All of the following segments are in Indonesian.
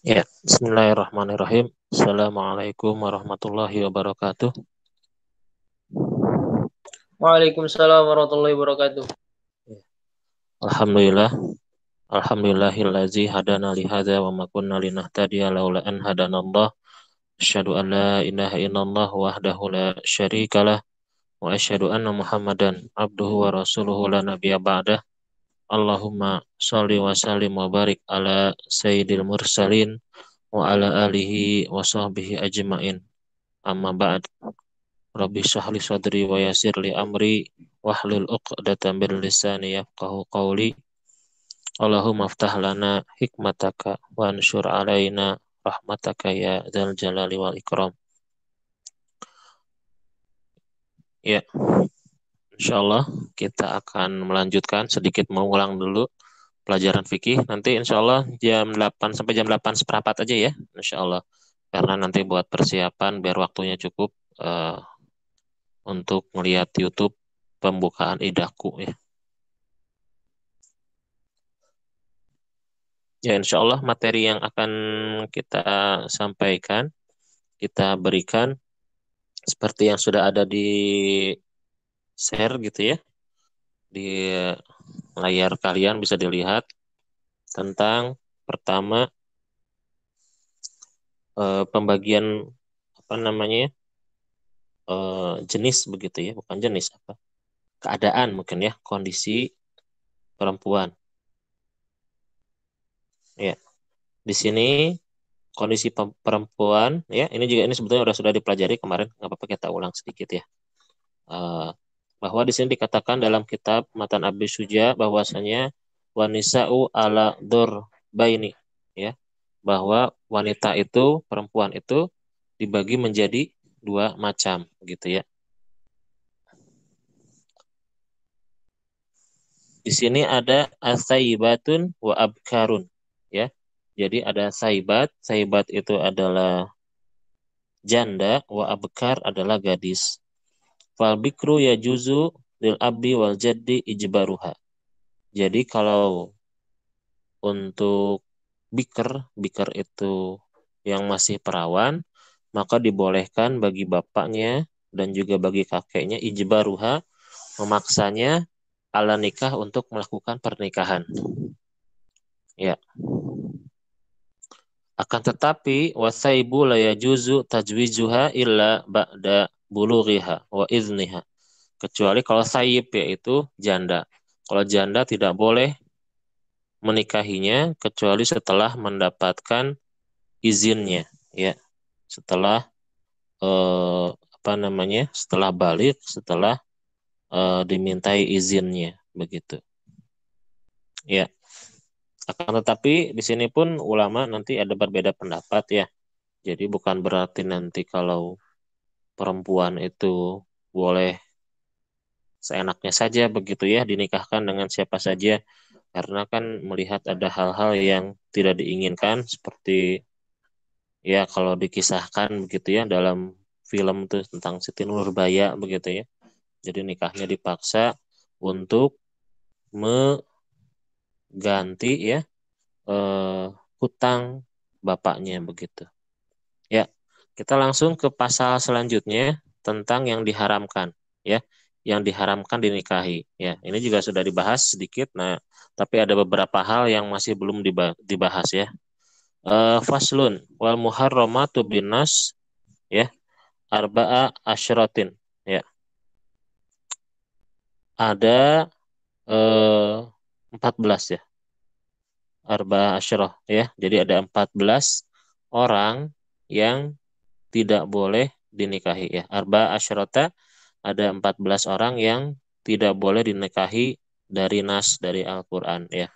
Ya, bismillahirrahmanirrahim. Assalamualaikum warahmatullahi wabarakatuh. Waalaikumsalam warahmatullahi wabarakatuh. Alhamdulillah, alhamdulillahillazi hadana li hadza wa ma kunna linahtadiya laula an hadanallah. Asyhadu an la ilaha illallah wahdahu la syarikalah wa asyhadu anna Muhammadan abduhu wa rasuluhu la nabiyya ba'dah. Allahumma shalli wa sallim wa barik ala sayyidil mursalin wa ala alihi wa sahbihi ajmain. Amma ba'd. Rabbi shrah sadri wa yassir li amri wahlul 'uqdatam min lisani yafqahu qawli. Allahumma aftah lana hikmataka wa ansyur alaina rahmataka ya dzal jalali wal ikram. Ya, insyaallah kita akan melanjutkan sedikit mengulang dulu pelajaran fikih. Nanti insyaallah jam 8 sampai jam 8 seperempat aja ya, insyaallah. Karena nanti buat persiapan biar waktunya cukup eh, untuk melihat YouTube pembukaan idaku ya. Ya, insya Allah materi yang akan kita sampaikan, kita berikan seperti yang sudah ada di share gitu ya, di layar kalian bisa dilihat tentang pertama pembagian apa namanya jenis begitu ya, bukan jenis apa, keadaan mungkin ya, kondisi perempuan. Ya, di sini kondisi perempuan ya, ini juga ini sebetulnya sudah dipelajari kemarin, nggak apa-apa kita ulang sedikit ya. Eh, bahwa di sini dikatakan dalam kitab Matan Abi Suja bahwasanya wanisa'u ala dor baini ya, bahwa wanita itu, perempuan itu dibagi menjadi dua macam gitu ya. Di sini ada asaibatun wa abkarun ya. Jadi ada saibat, saibat itu adalah janda, wa abkar adalah gadis. Fal bikru ya juzu lil abi wal jaddi ijbaruha. Jadi kalau untuk biker, biker itu yang masih perawan, maka dibolehkan bagi bapaknya dan juga bagi kakeknya ijbaruha, memaksanya ala nikah untuk melakukan pernikahan. Ya, akan tetapi wasaibu la yajuzu tajwizuha illa ba'da bulughiha wa izniha. Kecuali kalau saib yaitu janda. Kalau janda tidak boleh menikahinya kecuali setelah mendapatkan izinnya ya, setelah apa namanya, setelah balik, setelah dimintai izinnya begitu ya. Akan tetapi di sini pun ulama nanti ada berbeda pendapat ya, jadi bukan berarti nanti kalau perempuan itu boleh seenaknya saja begitu ya, dinikahkan dengan siapa saja, karena kan melihat ada hal-hal yang tidak diinginkan seperti ya kalau dikisahkan begitu ya dalam film tuh tentang Siti Nurbaya begitu ya. Jadi nikahnya dipaksa untuk mengganti ya eh, hutang bapaknya begitu. Ya, kita langsung ke pasal selanjutnya tentang yang diharamkan ya, yang diharamkan dinikahi. Ya, ini juga sudah dibahas sedikit. Nah, tapi ada beberapa hal yang masih belum dibahas ya. Faslun wal muharramatu binas ya, arba'a asyratin ya. Ada 14 ya, arba'a asyrah ya. Jadi ada 14 orang yang tidak boleh dinikahi ya. Arba'a asyrata, ada 14 orang yang tidak boleh dinikahi dari nas, dari Al-Qur'an ya.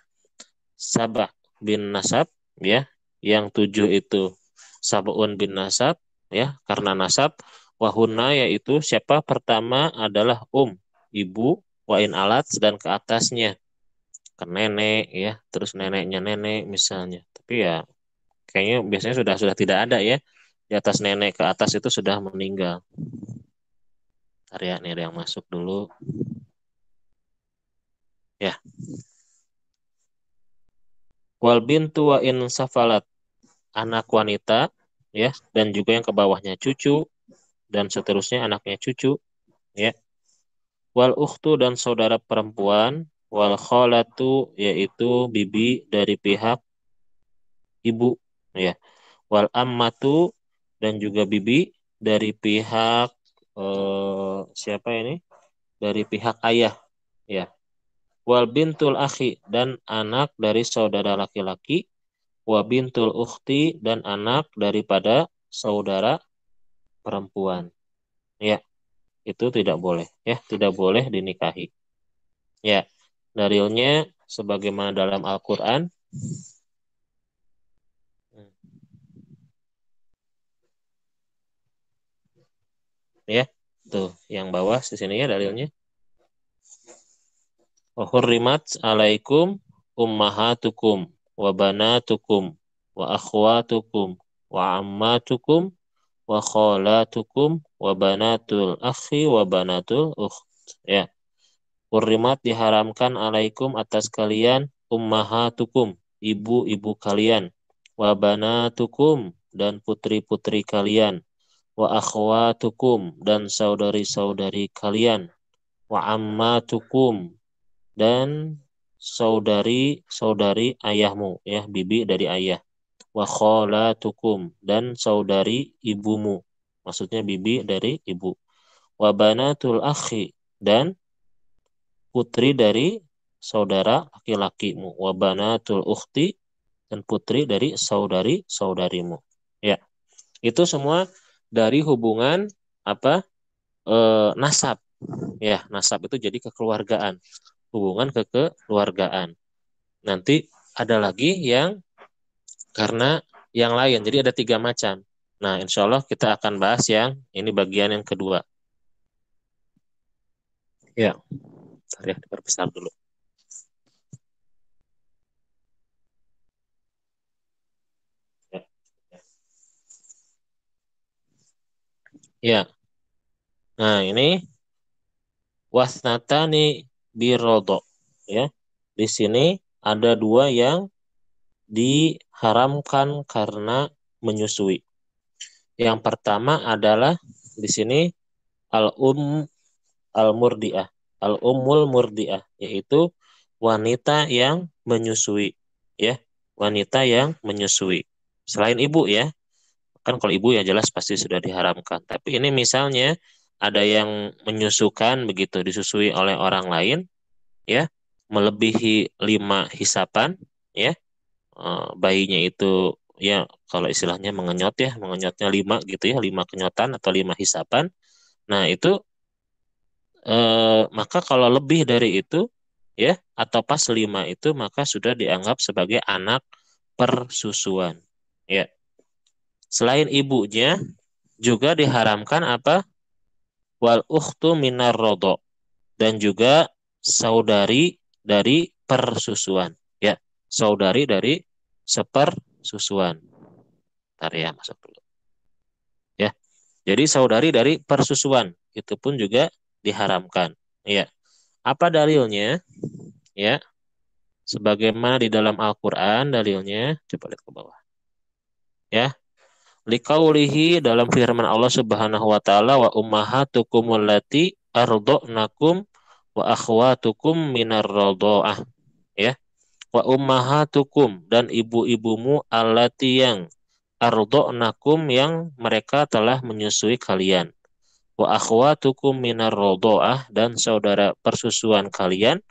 Sabah bin nasab ya. Yang 7 itu Sab'un bin nasab ya, karena nasab. Wahuna yaitu siapa? Pertama adalah ibu, wain alat dan ke atasnya, ke nenek ya, terus neneknya nenek misalnya. Tapi ya kayaknya biasanya sudah tidak ada ya. Di atas nenek ke atas itu sudah meninggal. Ntar ya, nih ada yang masuk dulu. Ya. Wal bintu wa in safalat. anak wanita, ya, dan juga yang ke bawahnya cucu, dan seterusnya anaknya cucu, ya. Wal ukhtu dan saudara perempuan, wal khalatu yaitu bibi dari pihak ibu, ya. Wal ammatu dan juga bibi dari pihak siapa ini? Dari pihak ayah, ya. Wal bintul akhi dan anak dari saudara laki-laki, wa bintul ukhti dan anak daripada saudara perempuan. Ya, itu tidak boleh, ya, tidak boleh dinikahi. Ya, dalilnya sebagaimana dalam Al-Qur'an. Ya, tuh yang bawah di sini ya dalilnya. Wa hurrimat alaikum ummahatukum wa banatukum wa akhwatukum wa ammatukum wa khalatukum wa banatul akhi wa banatul ukht. Ya. Hurrimat diharamkan alaikum atas kalian ummahatukum, ibu-ibu kalian, wa banatukum dan putri-putri kalian, wa akhwatukum dan saudari-saudari kalian, wa ammatukum dan saudari-saudari ayahmu, ya, bibi dari ayah, wa khalatukum dan saudari ibumu, maksudnya bibi dari ibu, wa banatul akhi dan putri dari saudara laki-lakimu, wa banatul ukhti dan putri dari saudari-saudarimu. Ya, itu semua dari hubungan apa? Nasab. Ya, nasab itu jadi kekeluargaan, hubungan kekeluargaan. Nanti ada lagi yang karena yang lain. Jadi ada 3 macam. Nah, insya Allah kita akan bahas yang ini bagian yang kedua. Ya, bentar ya, diperbesar dulu. Ya. Ya. Nah, ini wasnatani birodo. Ya. Di sini ada 2 yang diharamkan karena menyusui. Yang pertama adalah di sini al-um al-murdiah, al-ummul murdiah, yaitu wanita yang menyusui, ya, wanita yang menyusui. Selain ibu, ya, kan kalau ibu ya jelas pasti sudah diharamkan. Tapi ini misalnya ada yang menyusukan begitu, disusui oleh orang lain, ya, melebihi 5 hisapan, ya, bayinya itu ya kalau istilahnya mengenyot, ya, mengenyotnya 5 gitu, ya, 5 kenyotan atau 5 hisapan. Nah itu maka kalau lebih dari itu, ya, atau pas 5 itu maka sudah dianggap sebagai anak persusuan, ya. Selain ibunya juga diharamkan apa? Wal ukhtu minar rodo, dan juga saudari dari persusuan, ya, saudari dari sepersusuan. Bentar ya, masuk dulu, ya. Jadi saudari dari persusuan itu pun juga diharamkan, ya. Apa dalilnya? Ya, sebagaimana di dalam Al-Qur'an dalilnya, coba lihat ke bawah. Ya, liqaulihi dalam firman Allah Subhanahu wa taala, wa ummahatukum allati arda'nakum wa akhwatukum minar radha'ah, ya. Wa ummahatukum dan ibu-ibumu allati yang arda'nakum yang mereka telah menyusui kalian. Wa akhwatukum minar radha'ah dan saudara persusuan kalian,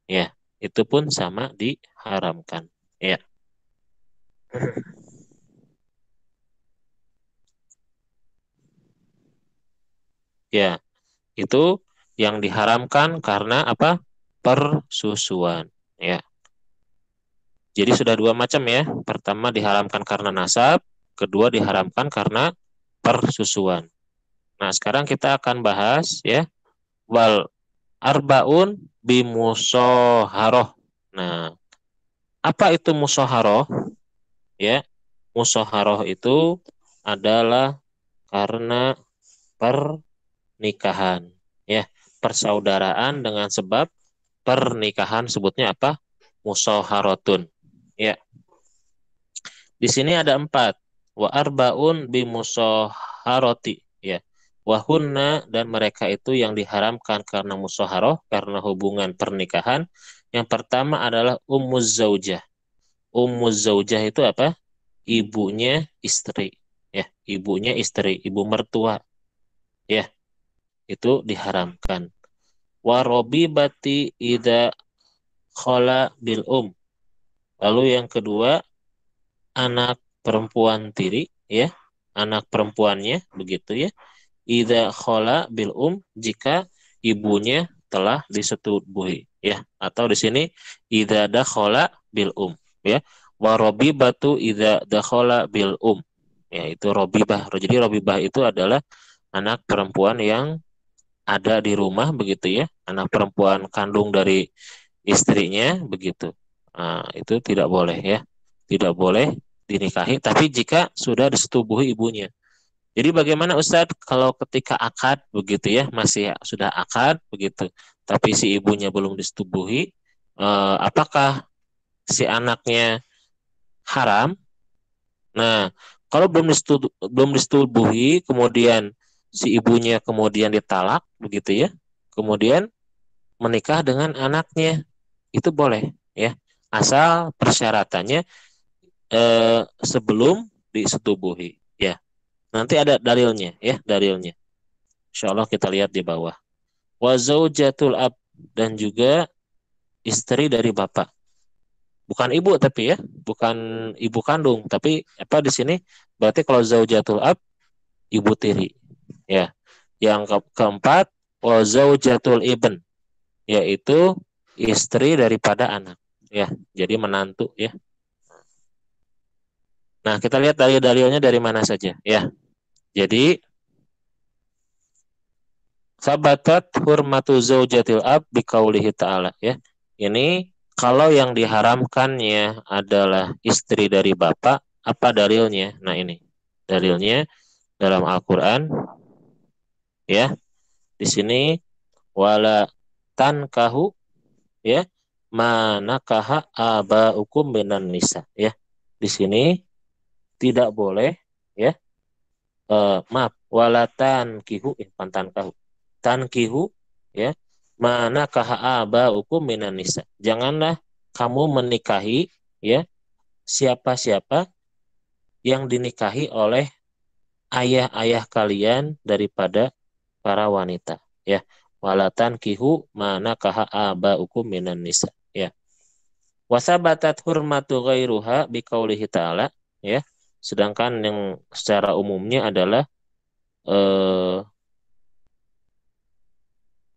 ya, itu pun sama diharamkan, ya. Ya, itu yang diharamkan karena apa? Persusuan, ya. Jadi sudah 2 macam, ya. Pertama diharamkan karena nasab, kedua diharamkan karena persusuan. Nah, sekarang kita akan bahas, ya, wal arbaun bimusoharoh. Nah, apa itu musoharoh? Ya, musoharoh itu adalah karena pernikahan, ya, persaudaraan dengan sebab pernikahan, sebutnya apa? Musoharotun, ya. Di sini ada 4. Wa arbaun bimusoharoti. Ya. Wahunna dan mereka itu yang diharamkan karena musoharoh, karena hubungan pernikahan. Yang pertama adalah ummuz zaujah. Ummuz zaujah itu apa? Ibunya istri. Ya, ibunya istri, ibu mertua. Ya, itu diharamkan. Warobibati ida khola bil Lalu yang kedua, anak perempuan tiri, ya, anak perempuannya, begitu ya. Ida khola bil jika ibunya telah disetubuhi, ya. Atau di sini ida dakhola bil ya. Warobibatu ida dakhola bil ya, itu robibah. Jadi robibah itu adalah anak perempuan yang ada di rumah, begitu ya, anak perempuan kandung dari istrinya, begitu. Nah, itu tidak boleh ya, tidak boleh dinikahi. Tapi jika sudah disetubuhi ibunya. Jadi bagaimana Ustadz kalau ketika akad, begitu ya, masih sudah akad begitu, tapi si ibunya belum disetubuhi, apakah si anaknya haram? Nah, kalau belum disetubuhi, kemudian si ibunya kemudian ditalak, begitu ya, kemudian menikah dengan anaknya, itu boleh ya, asal persyaratannya sebelum disetubuhi ya. Nanti ada dalilnya ya, dalilnya. Insya Allah kita lihat di bawah. Wa zaujatul ab, dan juga istri dari bapak. Bukan ibu tapi ya, bukan ibu kandung, tapi apa di sini berarti kalau zaujatul ab ibu tiri ya. Yang keempat wa zaujatul ibn, yaitu istri daripada anak ya. Jadi menantu ya. Nah, kita lihat dalil-dalilnya dari mana saja ya. Jadi sabatat hurmatu zaujatil ab biqaulihi ta'ala ya. Ini kalau yang diharamkannya adalah istri dari bapak, apa dalilnya? Nah, ini dalilnya dalam Al-Qur'an ya. Di sini wala tankahu ya, manakaha abaukum minan nisa ya. Di sini tidak boleh ya, maaf, walatan kihu pantan kahu tankihu ya, mana kahaba hukum minan nisa, janganlah kamu menikahi ya siapa-siapa yang dinikahi oleh ayah-ayah kalian daripada para wanita ya. Walatan kihu mana kahaba hukum minan nisa ya. Wasabatat hurmatu ghairuha biqaulihi ta'ala ya. Sedangkan yang secara umumnya adalah eh,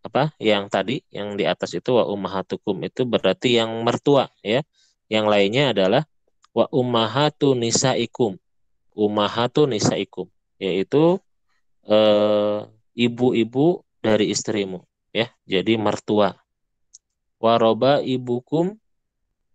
apa yang tadi yang di atas itu wa ummahatukum itu berarti yang mertua ya. Yang lainnya adalah wa ummahatu nisaikum. Ummahatu nisaikum yaitu eh, ibu-ibu dari istrimu ya. Jadi mertua. Waroba ibukum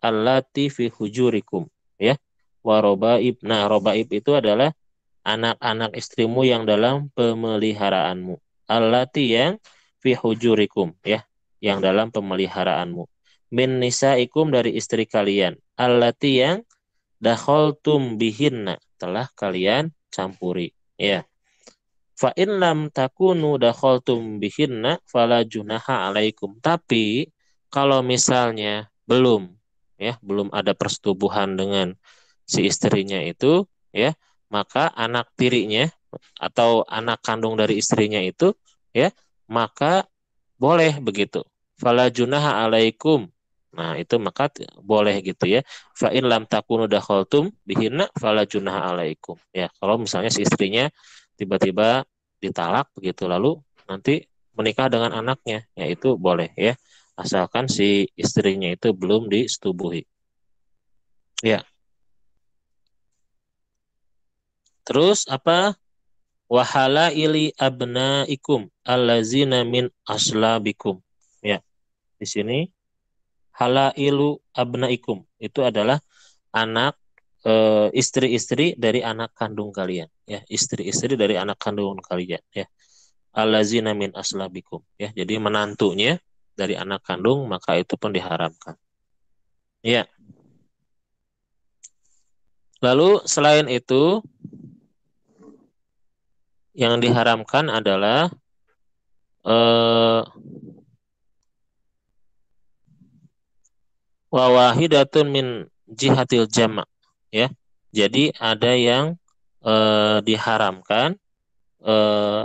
allati fi hujurikum ya. Warobaib. Nah, robaib itu adalah anak-anak istrimu yang dalam pemeliharaanmu. Allati yang fi hujurikum ya, yang dalam pemeliharaanmu. Min nisaikum dari istri kalian. Allati yang dakhaltum bihinna, telah kalian campuri ya. Fa in lam takunu dakhaltum bihinna fala junaha alaikum. Tapi kalau misalnya belum ya, belum ada persetubuhan dengan si istrinya itu ya, maka anak tirinya atau anak kandung dari istrinya itu ya, maka boleh begitu. Fala junaha alaikum. Nah, itu maka boleh gitu ya. Fa in lam takunu dakhaltum bihinna fala junaha alaikum. Ya, kalau misalnya si istrinya tiba-tiba ditalak begitu lalu nanti menikah dengan anaknya, ya itu boleh ya. Asalkan si istrinya itu belum disetubuhi. Ya. Terus apa? Wahala ili abnaikum allazina min aslabikum. Ya, di sini halailu abnaikum itu adalah anak istri-istri dari anak kandung kalian ya, istri-istri dari anak kandung kalian ya. Allazina min aslabikum ya. Jadi menantunya dari anak kandung maka itu pun diharamkan. Ya. Lalu selain itu yang diharamkan adalah wa wahidatun min jihatil jama' ya. Jadi ada yang diharamkan eh,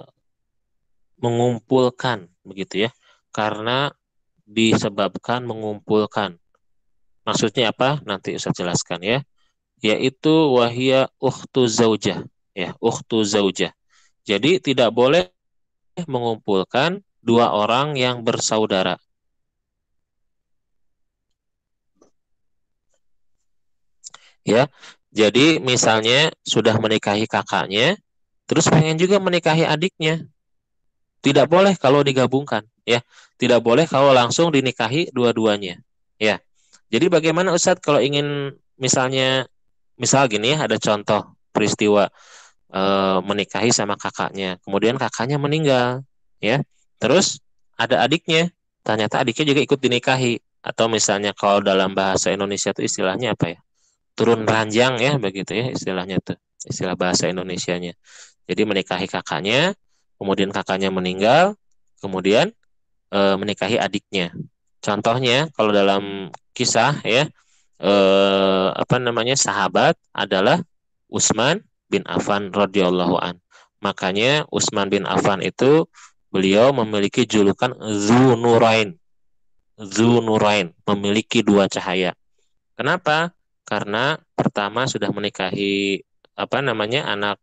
mengumpulkan begitu ya. Karena disebabkan mengumpulkan. Maksudnya apa? Nanti Ustaz jelaskan ya. Yaitu wahia ukhtu zaujah ya, ukhtu zaujah. Jadi tidak boleh mengumpulkan dua orang yang bersaudara. Ya, jadi misalnya sudah menikahi kakaknya, terus pengen juga menikahi adiknya, tidak boleh kalau digabungkan, ya. Tidak boleh kalau langsung dinikahi dua-duanya, ya. Jadi bagaimana Ustadz kalau ingin misalnya, misal gini ya, ada contoh peristiwa menikahi sama kakaknya, kemudian kakaknya meninggal, ya. Terus ada adiknya, ternyata adiknya juga ikut dinikahi, atau misalnya kalau dalam bahasa Indonesia itu istilahnya apa ya? Turun ranjang ya begitu ya istilahnya tuh, istilah bahasa Indonesianya. Jadi menikahi kakaknya, kemudian kakaknya meninggal, kemudian menikahi adiknya. Contohnya kalau dalam kisah ya, apa namanya, sahabat adalah Utsman bin Affan radhiyallahu an. Makanya Utsman bin Affan itu beliau memiliki julukan Dzunurain. Dzunurain, memiliki dua cahaya. Kenapa? Karena pertama sudah menikahi apa namanya, anak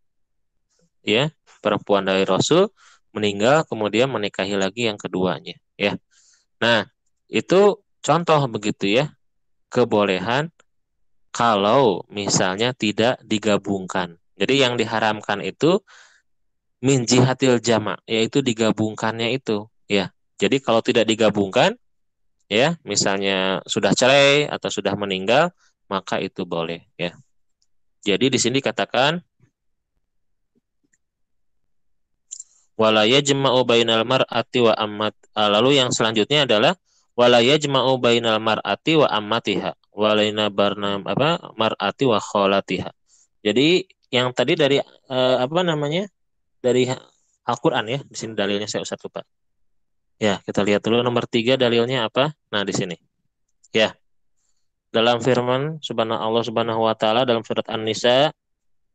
ya, perempuan dari Rasul, meninggal kemudian menikahi lagi yang keduanya ya. Nah, itu contoh begitu ya, kebolehan kalau misalnya tidak digabungkan. Jadi yang diharamkan itu min jihatil jama', yaitu digabungkannya itu ya. Jadi kalau tidak digabungkan ya, misalnya sudah cerai atau sudah meninggal, maka itu boleh ya. Jadi di sini katakan wala yajma'u bainal mar'ati wa ammat. Lalu yang selanjutnya adalah wala yajma'u bainal mar'ati wa ammatiha walaina barnam apa mar'ati wa kholatiha. Jadi yang tadi dari apa namanya? Dari Al-Qur'an ya. Di sini dalilnya saya usah lupa. Ya, kita lihat dulu nomor 3 dalilnya apa? Nah, di sini. Ya, dalam firman subhanahu Allah Subhanahu wa taala dalam surat An-Nisa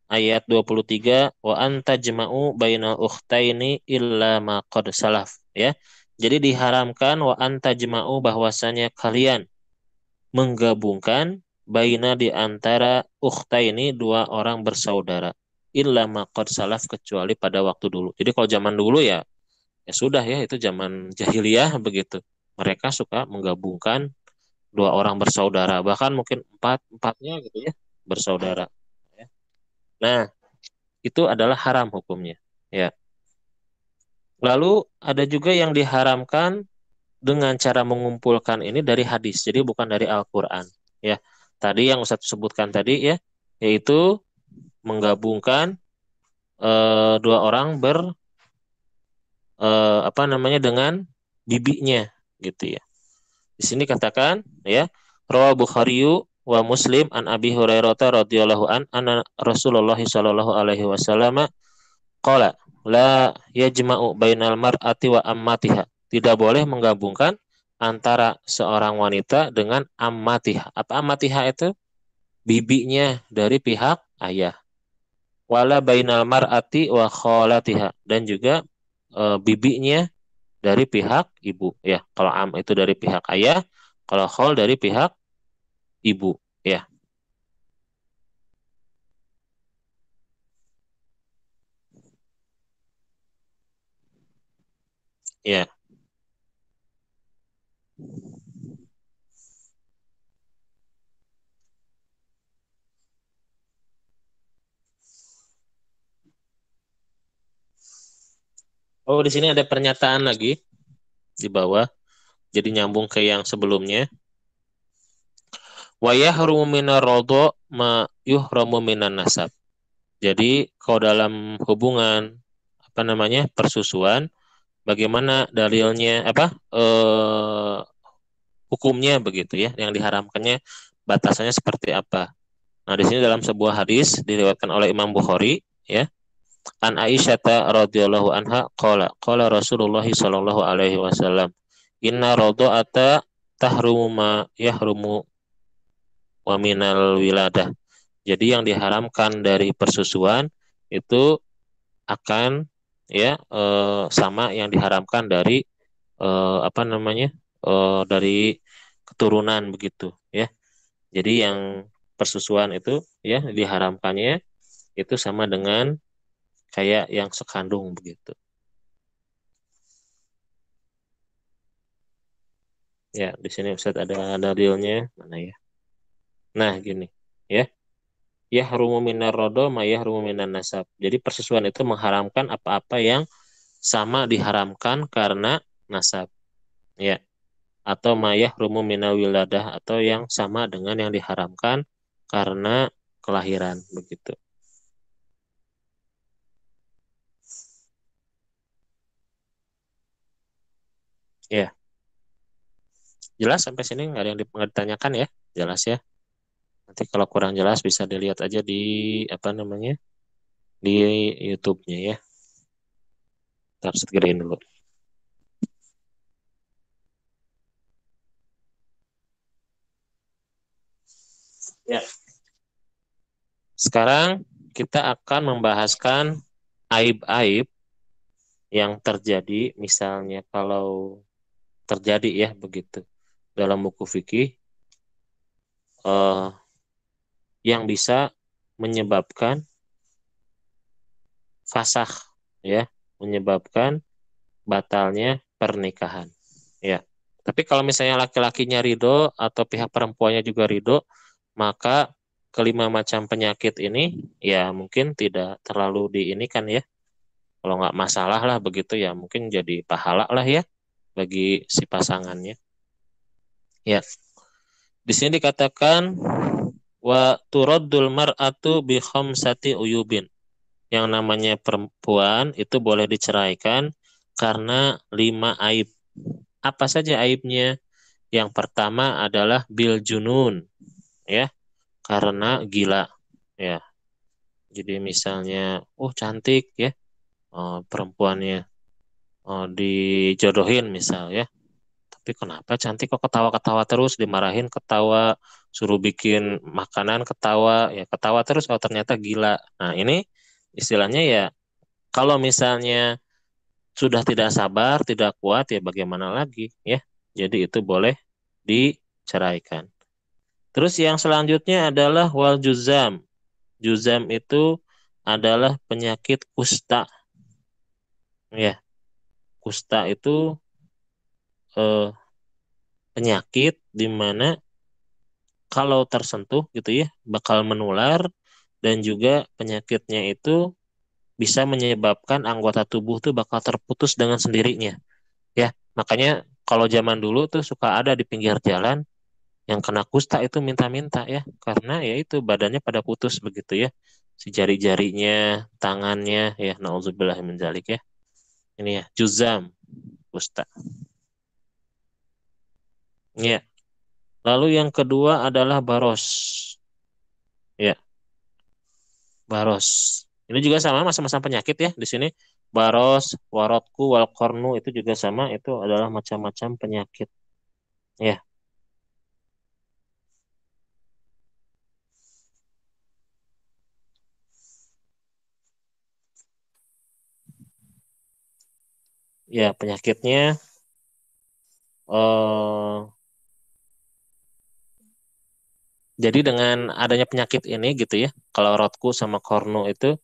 ayat 23, wa anta jema'u bainal ukhtaini illa ma qad salaf ya. Jadi diharamkan wa anta jema'u, bahwasanya kalian menggabungkan baina di antara ukhtaini, dua orang bersaudara, illa ma qad salaf, kecuali pada waktu dulu. Jadi kalau zaman dulu ya ya sudah ya, itu zaman jahiliyah begitu. Mereka suka menggabungkan dua orang bersaudara, bahkan mungkin empatnya gitu ya, bersaudara. Ya. Nah, itu adalah haram hukumnya. Ya. Lalu ada juga yang diharamkan dengan cara mengumpulkan ini dari hadis, jadi bukan dari Al-Qur'an. Ya. Tadi yang Ustaz sebutkan tadi ya, yaitu menggabungkan dua orang apa namanya, dengan bibinya gitu ya. Di sini katakan ya, Rawah Bukhari wa Muslim an Abi Hurairah radhiyallahu an anna Rasulullah sallallahu alaihi wasallam qala la yajma'u bainal mar'ati wa ammatiha. Tidak boleh menggabungkan antara seorang wanita dengan ammatiha. Apa ammatiha itu? Bibinya dari pihak ayah. Wala bainal mar'ati wa kholatiha, dan juga bibinya dari pihak ibu ya. Kalau am itu dari pihak ayah, kalau khol dari pihak ibu ya. Ya. Oh, di sini ada pernyataan lagi di bawah. Jadi nyambung ke yang sebelumnya. Wa yahrumu minar rodho ma yuhramu minan nasab. Jadi kalau dalam hubungan apa namanya, persusuan, bagaimana dalilnya apa hukumnya begitu ya, yang diharamkannya batasannya seperti apa? Nah, di sini dalam sebuah hadis diriwayatkan oleh Imam Bukhari, ya. An Aisyah radhiyallahu anha qala Rasulullah sallallahu alaihi wasallam, inna radha'ata tahrumu ma yahrumu wa minal wiladah. Jadi yang diharamkan dari persusuan itu akan, ya, sama yang diharamkan dari apa namanya? Dari keturunan begitu, ya. Jadi yang persusuan itu, ya, diharamkannya itu sama dengan kayak yang sekandung begitu. Ya, di sini Ustaz ada dalilnya mana ya? Nah, gini, ya. Yahrumu minar rodo ma yahrumu minan nasab. Jadi persusuan itu mengharamkan apa-apa yang sama diharamkan karena nasab. Ya. Atau ma yahrumu minal wiladah, atau yang sama dengan yang diharamkan karena kelahiran begitu. Ya, jelas sampai sini nggak ada yang nggak ditanyakan ya? Jelas ya. Nanti kalau kurang jelas bisa dilihat aja di apa namanya? Di YouTube-nya ya. Ntar gedein dulu. Ya. Sekarang kita akan membahaskan aib-aib yang terjadi, misalnya kalau terjadi ya begitu dalam buku fikih, eh, yang bisa menyebabkan fasakh, ya, menyebabkan batalnya pernikahan, ya. Tapi kalau misalnya laki-lakinya ridho atau pihak perempuannya juga ridho, maka kelima macam penyakit ini ya mungkin tidak terlalu diinikan ya. Kalau nggak masalah lah begitu ya, mungkin jadi pahala lah ya bagi si pasangannya. Ya, di sini dikatakan wa turaddul mar'atu bi khamsati uyubin. Yang namanya perempuan itu boleh diceraikan karena 5 aib. Apa saja aibnya? Yang pertama adalah bil junun, ya, karena gila, ya. Jadi misalnya, oh cantik ya, perempuannya, dijodohin misal ya. Tapi kenapa cantik kok ketawa-ketawa terus, dimarahin ketawa, suruh bikin makanan ketawa, ya ketawa terus kalau ternyata gila. Nah, ini istilahnya ya, kalau misalnya sudah tidak sabar, tidak kuat, ya bagaimana lagi ya. Jadi itu boleh diceraikan. Terus yang selanjutnya adalah wal juzam. Juzam itu adalah penyakit kusta. Ya, kusta itu eh, penyakit di mana kalau tersentuh gitu ya bakal menular, dan juga penyakitnya itu bisa menyebabkan anggota tubuh tuh bakal terputus dengan sendirinya. Ya, makanya kalau zaman dulu tuh suka ada di pinggir jalan yang kena kusta itu minta-minta ya, karena ya itu badannya pada putus begitu ya. Si jari-jarinya, tangannya, ya nauzubillah min dzalik ya. Ini ya, juzam, kusta. Ya. Lalu yang kedua adalah baros. Ya, baros. Ini juga sama masa-masa penyakit ya di sini. Baros, warotku, walkornu itu juga sama, itu adalah macam-macam penyakit. Ya, ya penyakitnya, eh jadi dengan adanya penyakit ini gitu ya, kalau rotku sama kornu itu,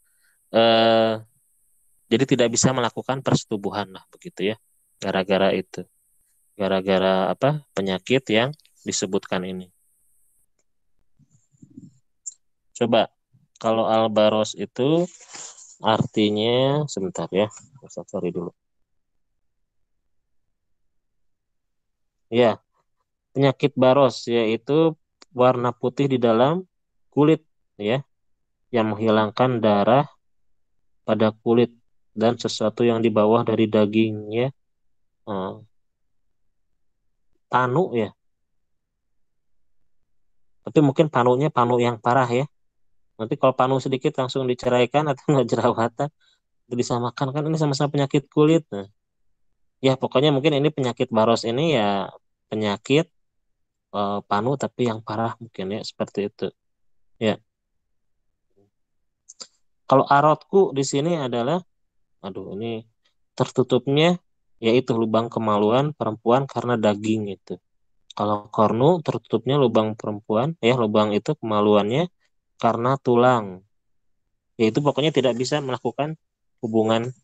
eh jadi tidak bisa melakukan persetubuhan lah begitu ya. Gara-gara itu. Gara-gara apa? Penyakit yang disebutkan ini. Coba kalau albaros itu artinya, sebentar ya. Saya cari dulu. Ya, penyakit baros yaitu warna putih di dalam kulit ya, yang menghilangkan darah pada kulit dan sesuatu yang di bawah dari dagingnya, eh, tanu ya. Tapi mungkin panunya panu yang parah ya. Nanti kalau panu sedikit langsung diceraikan atau nggak jerawatan, itu disamakan kan ini sama-sama penyakit kulit. Nah, ya pokoknya mungkin ini penyakit baros ini ya penyakit panu tapi yang parah mungkin ya seperti itu. Ya, kalau arotku di sini adalah, aduh ini tertutupnya yaitu lubang kemaluan perempuan karena daging itu. Kalau kornu tertutupnya lubang perempuan, ya lubang itu kemaluannya karena tulang. Yaitu pokoknya tidak bisa melakukan hubungan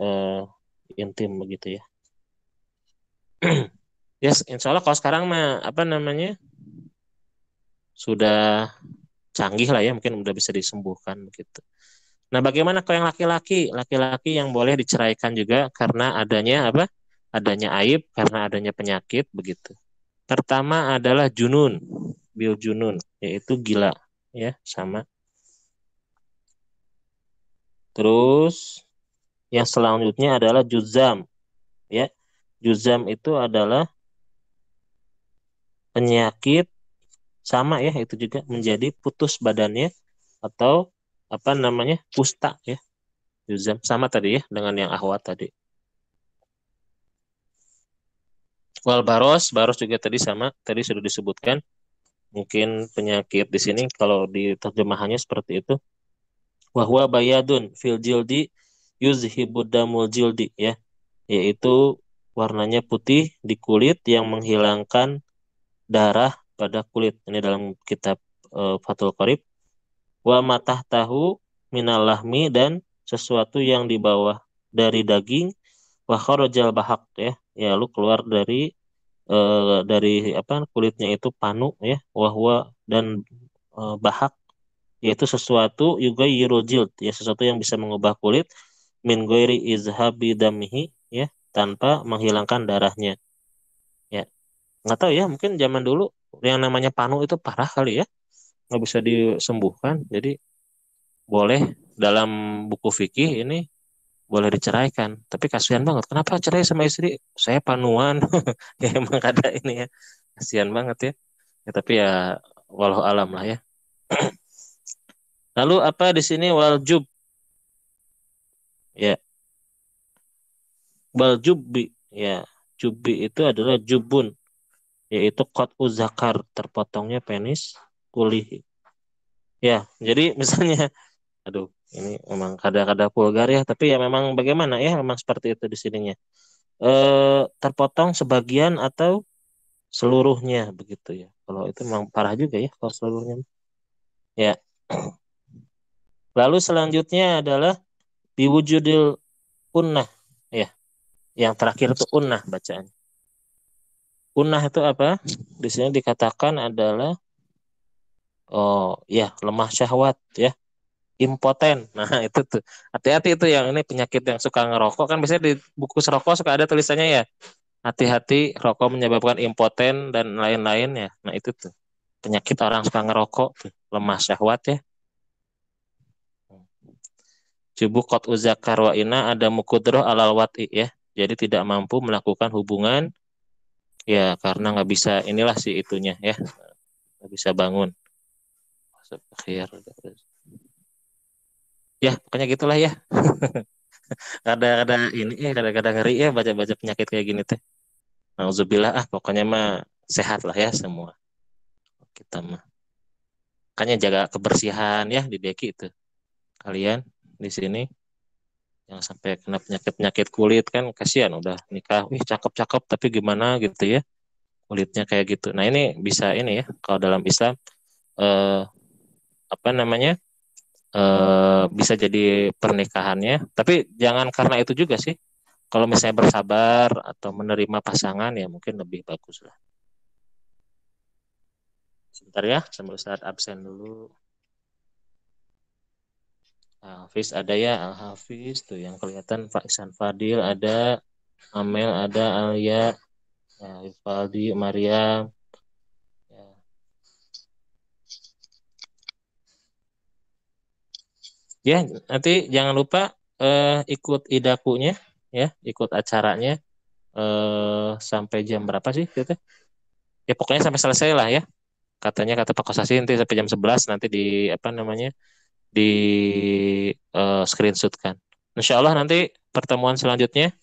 eh, intim begitu ya. Ya, insya Allah kalau sekarang mah apa namanya sudah canggih lah ya, mungkin udah bisa disembuhkan begitu. Nah, bagaimana kalau yang laki-laki? Laki-laki yang boleh diceraikan juga karena adanya apa? Adanya aib, karena adanya penyakit begitu. Pertama adalah junun, bil junun, yaitu gila, ya sama. Terus yang selanjutnya adalah juzam, ya. Juzam itu adalah penyakit sama ya, itu juga menjadi putus badannya atau apa namanya kusta ya. Juzam sama tadi ya dengan yang ahwat tadi. Wal baros, baros juga tadi sama, tadi sudah disebutkan. Mungkin penyakit di sini kalau di terjemahannya seperti itu. Wahwa bayadun fil jildi yuzhibud damul jildi ya, yaitu warnanya putih di kulit yang menghilangkan darah pada kulit. Ini dalam kitab Fathul Qorib. Wa matah tahu minal lahmi, dan sesuatu yang di bawah dari daging. Wa kharajal bahak ya, ya lu keluar dari apa kulitnya itu panu ya. Wahwa dan bahak yaitu sesuatu juga yirul jild ya, sesuatu yang bisa mengubah kulit min ghairi izhabi damihi ya, tanpa menghilangkan darahnya ya. Nggak tahu ya, mungkin zaman dulu yang namanya panu itu parah kali ya, nggak bisa disembuhkan, jadi boleh dalam buku fikih ini boleh diceraikan. Tapi kasihan banget, kenapa cerai sama istri, saya panuan. Ya emang ada ini ya, kasihan banget ya. Ya tapi ya walau alam lah ya. Lalu apa di sini waljub ya, waljubbi ya, jubbi itu adalah jubun, yaitu kot uzakar, terpotongnya penis kuli ya. Jadi misalnya, aduh ini memang kadang-kadang vulgar ya, tapi ya memang bagaimana ya, memang seperti itu di sininya. Terpotong sebagian atau seluruhnya begitu ya. Kalau itu memang parah juga ya kalau seluruhnya. Ya. Lalu selanjutnya adalah biwujudil unnah ya. Yang terakhir itu unnah bacaan. Unnah itu apa? Di sini dikatakan adalah oh ya lemah syahwat ya, impoten. Nah, itu tuh. Hati-hati itu yang ini penyakit yang suka ngerokok kan, biasanya di buku rokok suka ada tulisannya ya. Hati-hati rokok menyebabkan impoten dan lain-lain ya. Nah, itu tuh. Penyakit orang suka ngerokok tuh, lemah syahwat ya. Jubu kot uzakar wa ina ada mukudroh alal wat'i ya. Jadi tidak mampu melakukan hubungan ya karena nggak bisa inilah si itunya ya. Nggak bisa bangun. Akhir. Ya, pokoknya gitulah ya. Ada ini ya, kadang-kadang ngeri ya baca-baca penyakit kayak gini teh. Nauzubillah, pokoknya mah sehat lah ya semua kita mah. Makanya jaga kebersihan ya di deki itu. Kalian di sini yang sampai kena penyakit-penyakit kulit kan kasihan, udah nikah, wih cakep-cakep tapi gimana gitu ya kulitnya kayak gitu. Nah ini bisa ini ya kalau dalam Islam eh, apa namanya bisa jadi pernikahannya. Tapi jangan karena itu juga sih. Kalau misalnya bersabar atau menerima pasangan ya mungkin lebih bagus lah. Sebentar ya, sambil saat absen dulu. Hafiz ada ya, Al Hafiz tuh yang kelihatan, Pak Ihsan Fadil ada, Amel ada, Alia, ya, Rivaldi, Mariam. Ya. Ya, nanti jangan lupa ikut idakunya, ya, ikut acaranya sampai jam berapa sih gitu? Ya pokoknya sampai selesai lah ya. katanya kata Pak Kosasi nanti sampai jam 11 nanti di apa namanya di screenshot kan. Insya Allah nanti pertemuan selanjutnya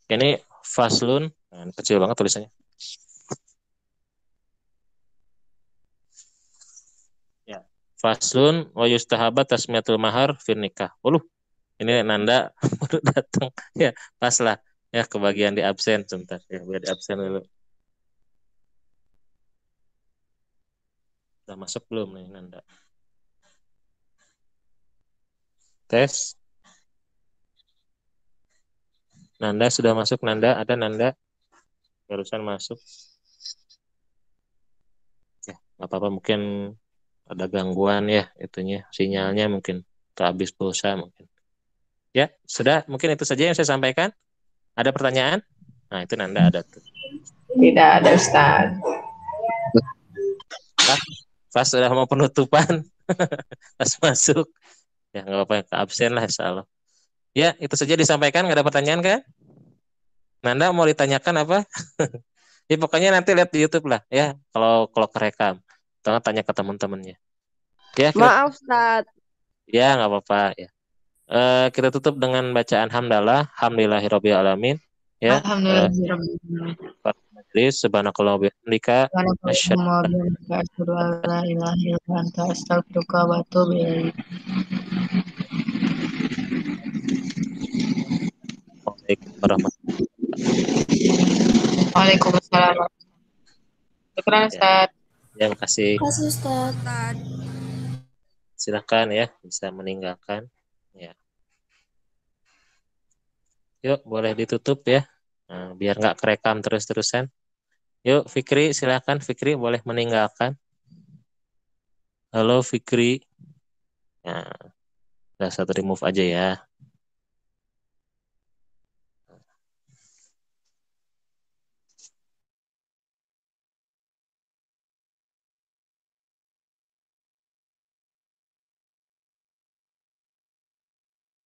ini faslun, nah, ini kecil banget tulisannya. Ya. Faslun wa yustahabat tasmiyatul mahar fir nikah. Ini Nanda baru datang. Ya, pas lah. Ya, kebagian di absen sebentar. Ya, biar di absen dulu. Udah masuk belum nih Nanda? Tes. Nanda sudah masuk. Nanda, ada Nanda? Barusan masuk. Ya, nggak apa-apa. Mungkin ada gangguan ya itunya. Sinyalnya mungkin kehabis pulsa mungkin. Ya, sudah. Mungkin itu saja yang saya sampaikan. Ada pertanyaan? Nah, itu Nanda ada tuh. Tidak ada, Ustaz. Pas sudah mau penutupan. Pas masuk. Ya, nggak apa-apa. Ke absen lah, insya Allah. Ya, itu saja disampaikan. Nggak ada pertanyaan kan? Nanda mau ditanyakan apa? Ya, pokoknya nanti lihat di YouTube lah ya. Kalau kerekam. Atau tanya ke teman-temannya. Ya, Maaf, Ustaz. ya nggak apa-apa ya. Kita tutup dengan bacaan hamdalah. Alhamdulillahirabbil alamin. Ya. Alhamdulillah. Majelis subhanakallah wa bihamdika asyhadu Asyhadu an la ilaha illa anta astaghfiruka wa atubu ilaik. warahmatullahi Waalaikumsalam. Syukran, wabarakatuh. Ustaz. Ya, makasih. Kasih Ustaz. Silakan ya, bisa meninggalkan. Ya. Yuk, boleh ditutup ya. Nah, biar nggak kerekam terus-terusan. Yuk, Fikri, silakan. Fikri boleh meninggalkan. Halo, Fikri. Nah, udah satu remove aja ya.